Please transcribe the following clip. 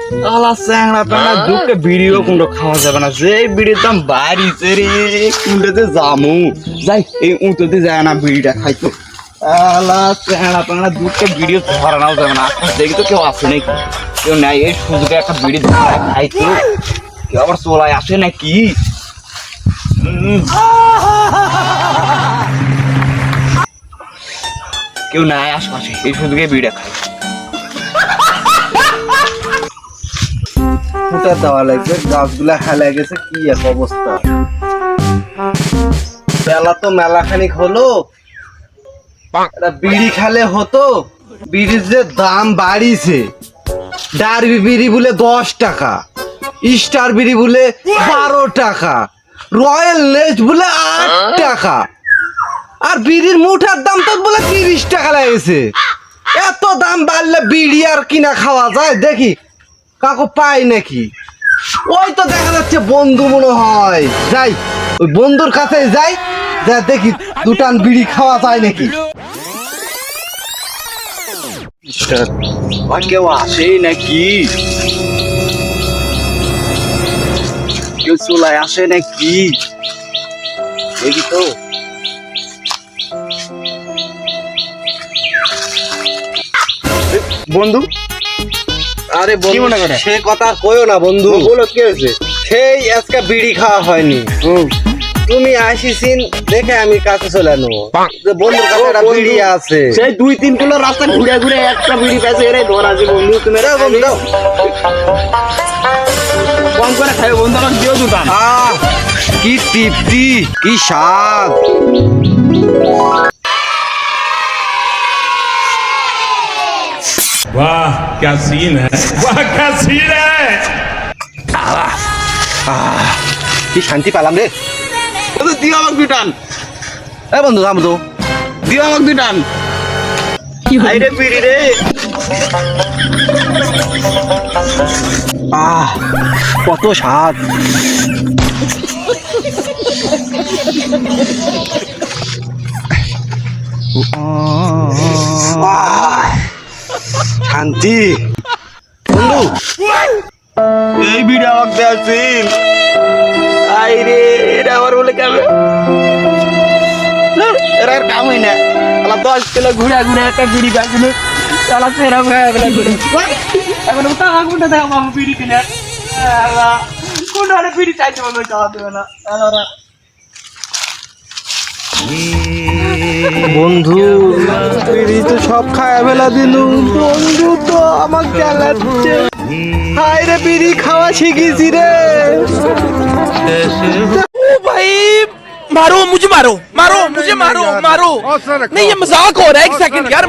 আলা চ্যাংড়া প্যাংড়া দুঃখে ভিডিও কোনটা খাওয়া যাবে না, যে বিড়ির দাম বাড়িছে রে, কোনটাতে জামু যাই, এই উঁচুতে যায় না বিড়িটা খাইতো। আলা চ্যাংড়া প্যাংড়া দুঃখে ভিডিও ধরানো যাবে না, আকাশ দেখি তো কেউ আসে নাকি, কেউ নাই, এই সুযোগে একটা বিড়ি ধরা খাইতো, কেউ আবার চলায় আসে নাকি। কেউ নাই আশপাশে, এই সুযোগে বিড়িটা খাই। ফুটা দেওয়া লাগবে, গাছগুলা হেলে গেছে, কি এক অবস্থা। বেলা তো মেলাখানিক হলো, একটা বিড়ি খেলে হতো। বিড়ির যে দাম বাড়িছে, ডারবি বিড়ি বলে 10 টাকা, স্টার বিড়ি বলে 12 টাকা, রয়্যাল নেস্ট বলে 8 টাকা, আর বিড়ির মুঠার দাম তো বলে 30 টাকা লাগেছে। এত দাম বাড়লে বিড়ি আর কিনা খাওয়া যায়? দেখি কাকু পাই নাকি। ওই তো দেখা যাচ্ছে বন্ধু মনে হয়, যাই ওই বন্ধুর কাছে যাই, যা দেখি দুটান বিড়ি খাওয়া যায় নাকি। কেউ আসেই নাকি, কেউ চলায় আসে নাকি দেখি তো। বন্ধু, আরে কি বন্ধু, মনে করে? সে কথা আর কইও না বন্ধু। বলো কি হয়েছে? সেই আজকে বিড়ি খাওয়া হয়নি, তুমি আসিছিন দেখে আমি কাছে চলে আনো যে বন্ধুর কাছে একটা বিড়ি আছে। সেই 2-3 কিলো রাস্তা ঘুরে ঘুরে একটা বিড়ি পেয়েছে, এরে ধরা যে বন্ধু তুমি দাও বন্ধু, দাও। কম করে খাই বন্ধু, আমার দিও দুটান। আহ, কি তৃপ্তি, কি স্বাদ। वाह क्या सीन है, वाह क्या सीन है। কি শান্তি পেলাম রে। বন্ধু দিও আমাকে দুটান, এ বন্ধু থাম তো। দিও আমাকে দুটান। আইরে বিড়ি রে। কত স্বাদ। শান্তি বন্ধু। এই বিড়ি আমাকে দেয়াছিল, আইরে এটা আবার বলে কেমন, এরা আর কাম হয় না। আলা 10 কিলো ঘুরে ঘুরে একটা বিড়ি পাইছিল, আলা ফেরা হয়ে গেল ঘুরে। এখন টাকা কোনটা দেয় মামু বিড়ি কিনে, আলা কোন আরে বিড়ি চাইছে বন্ধু, টাকা দেবে না আলারা। বন্ধু বিড়ি তো সব খায় ফেলা দিলু, বন্ধু তো আমার চালাচ্ছে। হায় রে, বিড়ি খাওয়া শিখেছি রে। ओ भाई मारो मुझे, मारो मारो मुझे, मारो मारो नहीं, ये मजाक हो रहा है। एक सेकंड यार।